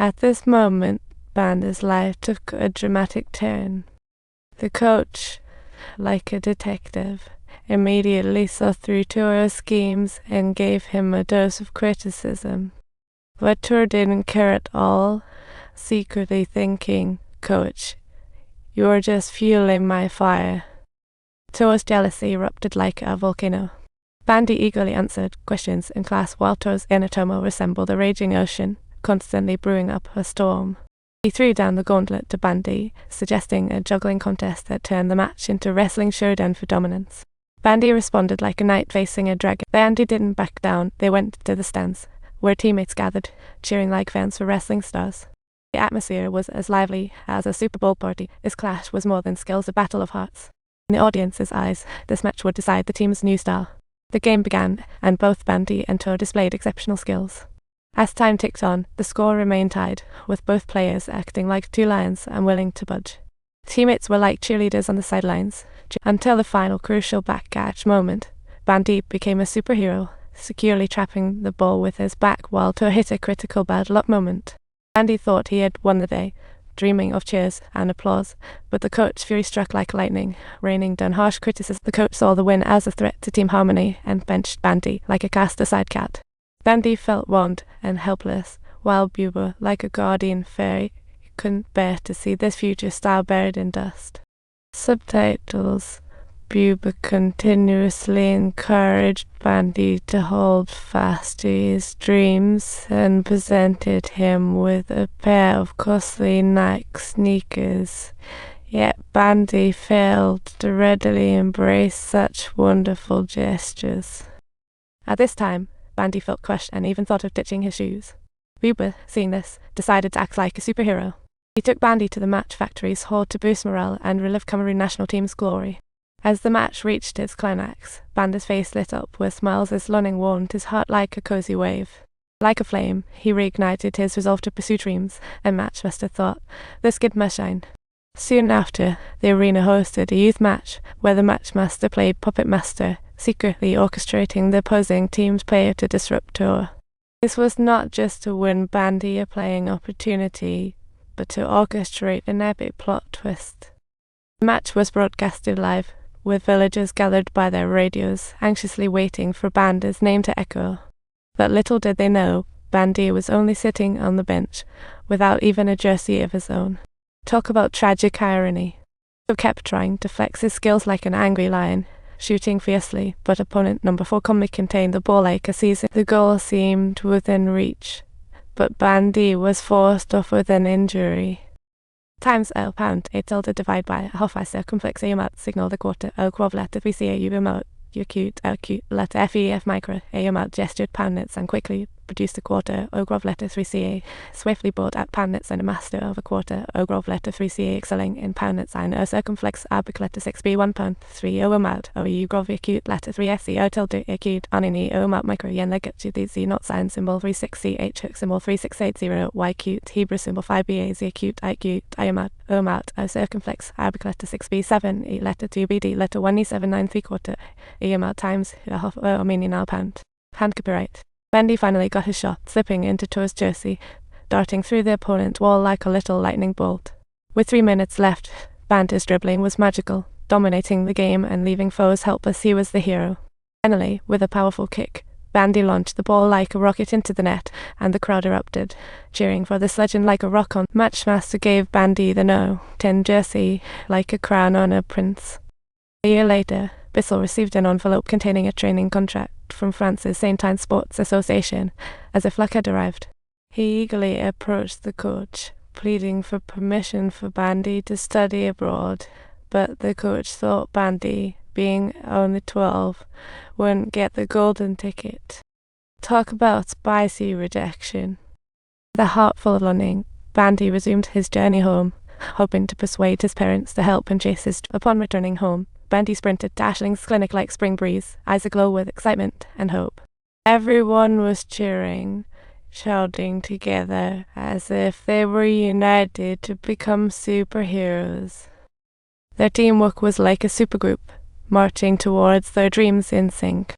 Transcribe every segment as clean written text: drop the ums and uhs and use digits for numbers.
At this moment, Bandy's life took a dramatic turn. The coach, like a detective, immediately saw through Tour's schemes and gave him a dose of criticism. But Tour didn't care at all, secretly thinking, "Coach, you're just fueling my fire." Tour's jealousy erupted like a volcano. Bandy eagerly answered questions in class while Tour's inner turmoil resembled a raging ocean, constantly brewing up a storm. He threw down the gauntlet to Bandy, suggesting a juggling contest that turned the match into a wrestling showdown for dominance. Bandy responded like a knight facing a dragon. Bandy didn't back down. They went to the stands, where teammates gathered, cheering like fans for wrestling stars. The atmosphere was as lively as a Super Bowl party. This clash was more than skills, a battle of hearts. In the audience's eyes, this match would decide the team's new star. The game began, and both Bandy and Tour displayed exceptional skills. As time ticked on, the score remained tied, with both players acting like two lions and willing to budge. Teammates were like cheerleaders on the sidelines, until the final crucial back-catch moment. Bandy became a superhero, securely trapping the ball with his back while Tour hit a critical bad luck moment. Bandy thought he had won the day, dreaming of cheers and applause, but the coach's fury struck like lightning, raining down harsh criticism. The coach saw the win as a threat to team harmony and benched Bandy like a cast-aside cat. Bandy felt warmed and helpless, while Buba, like a guardian fairy, couldn't bear to see this future star buried in dust. Subtitles. Buba continuously encouraged Bandy to hold fast to his dreams and presented him with a pair of costly Nike sneakers. Yet Bandy failed to readily embrace such wonderful gestures. At this time, Bandy felt crushed and even thought of ditching his shoes. Buba, seeing this, decided to act like a superhero. He took Bandy to the match factory's hall to boost morale and relive Cameroon national team's glory. As the match reached its climax, Bandy's face lit up with smiles as learning warmed his heart like a cozy wave. Like a flame, he reignited his resolve to pursue dreams, and Matchmaster thought, "This kid must shine." Soon after, the arena hosted a youth match where the Matchmaster played Puppet Master, secretly orchestrating the opposing team's player to disrupt Tour. This was not just to win Bandy a playing opportunity, but to orchestrate an epic plot twist. The match was broadcasted live, with villagers gathered by their radios, anxiously waiting for Bandy's name to echo. But little did they know, Bandy was only sitting on the bench, without even a jersey of his own. Talk about tragic irony. He kept trying to flex his skills like an angry lion, shooting fiercely, but opponent number 4 calmly contained the ball like a season. The goal seemed within reach, but Bandy was forced off with an injury. Times L pound, a tilde divide by a half I circumflex a amount signal the quarter O quav letter 3 a u amount acute letter FEF micro a amount gestured poundnets and quickly produced a quarter O grov letter 3 swiftly bought at poundnets and a master of a quarter O grov letter 3 excelling in poundnets and a circumflex abic letter 6b 1 pound 3 O amount O u grov acute letter 3 SC O tilde acute anini O amount micro yen legat the Z not sign symbol 36CH hook symbol 3680 Y cute Hebrew symbol 5BA Z acute I amount O amount O circumflex abic letter 6b 7 E letter 2BD letter 1E79 3/4 E amount times a half O meaning now pound. Hand copyright. Bandy finally got his shot, slipping into Tour's jersey, darting through the opponent's wall like a little lightning bolt. With 3 minutes left, Bandy's dribbling was magical, dominating the game and leaving foes helpless. He was the hero. Finally, with a powerful kick, Bandy launched the ball like a rocket into the net, and the crowd erupted, cheering for this legend like a rock-on. Matchmaster gave Bandy the No. 10 jersey, like a crown on a prince. A year later, Bissell received an envelope containing a training contract from France's Saint-Anne Sports Association, as if luck had arrived. He eagerly approached the coach, pleading for permission for Bandy to study abroad, but the coach thought Bandy, being only 12, wouldn't get the golden ticket. Talk about spicy rejection. With a heart full of longing, Bandy resumed his journey home, hoping to persuade his parents to help him chase his dream. Upon returning home, Bandy sprinted to Ashling's clinic like spring breeze, eyes aglow with excitement and hope. Everyone was cheering, shouting together as if they were united to become superheroes. Their teamwork was like a supergroup, marching towards their dreams in sync.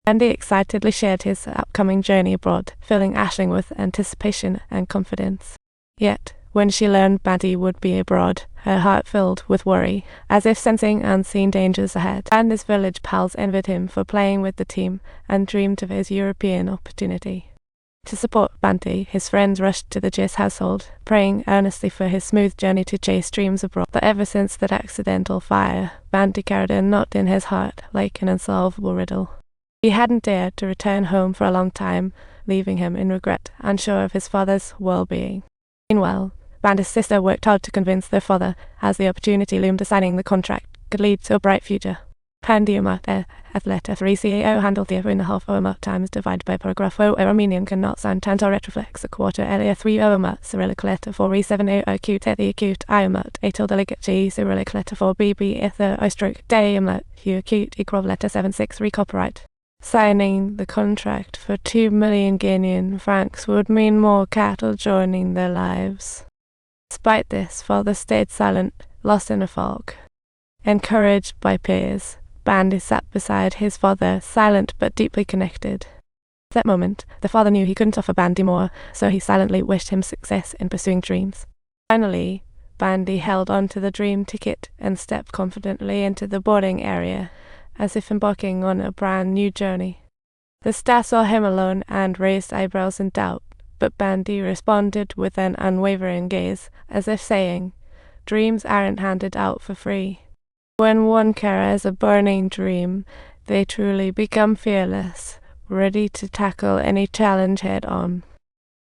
Bandy excitedly shared his upcoming journey abroad, filling Ashling with anticipation and confidence. Yet, when she learned Bandy would be abroad, her heart filled with worry, as if sensing unseen dangers ahead. And his village pals envied him for playing with the team and dreamed of his European opportunity. To support Bandy, his friends rushed to the Jis household, praying earnestly for his smooth journey to chase dreams abroad. But ever since that accidental fire, Bandy carried a knot in his heart like an unsolvable riddle. He hadn't dared to return home for a long time, leaving him in regret, unsure of his father's well-being. Meanwhile, Bandy's sister worked hard to convince their father, as the opportunity loomed of signing the contract could lead to a bright future. Bandy athleta 3 cao handle the 1.5 OMA times divided by paragraph O Armenian cannot sound tanto retroflex a quarter elia 3 OMA cyrillic letter 4 E7 O acute the acute iomat a tilde delegate G cyrillic letter 4 BB ether O stroke diomat U acute equal letter 763 copyright. Signing the contract for 2 million Guinean francs would mean more cattle joining their lives. Despite this, father stayed silent, lost in a fog. Encouraged by peers, Bandy sat beside his father, silent but deeply connected. At that moment, the father knew he couldn't offer Bandy more, so he silently wished him success in pursuing dreams. Finally, Bandy held on to the dream ticket and stepped confidently into the boarding area, as if embarking on a brand new journey. The staff saw him alone and raised eyebrows in doubt, but Bandy responded with an unwavering gaze, as if saying, "Dreams aren't handed out for free. When one carries a burning dream, they truly become fearless, ready to tackle any challenge head-on."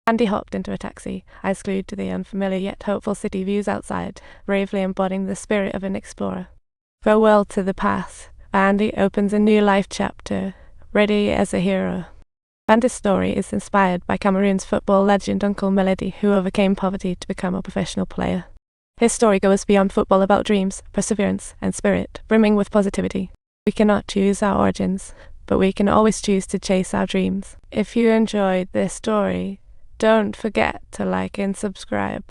Bandy hopped into a taxi, eyes glued to the unfamiliar yet hopeful city views outside, bravely embodying the spirit of an explorer. Farewell to the past. Bandy opens a new life chapter, ready as a hero. Bandy's story is inspired by Cameroon's football legend Uncle Melody, who overcame poverty to become a professional player. His story goes beyond football, about dreams, perseverance, and spirit, brimming with positivity. We cannot choose our origins, but we can always choose to chase our dreams. If you enjoyed this story, don't forget to like and subscribe.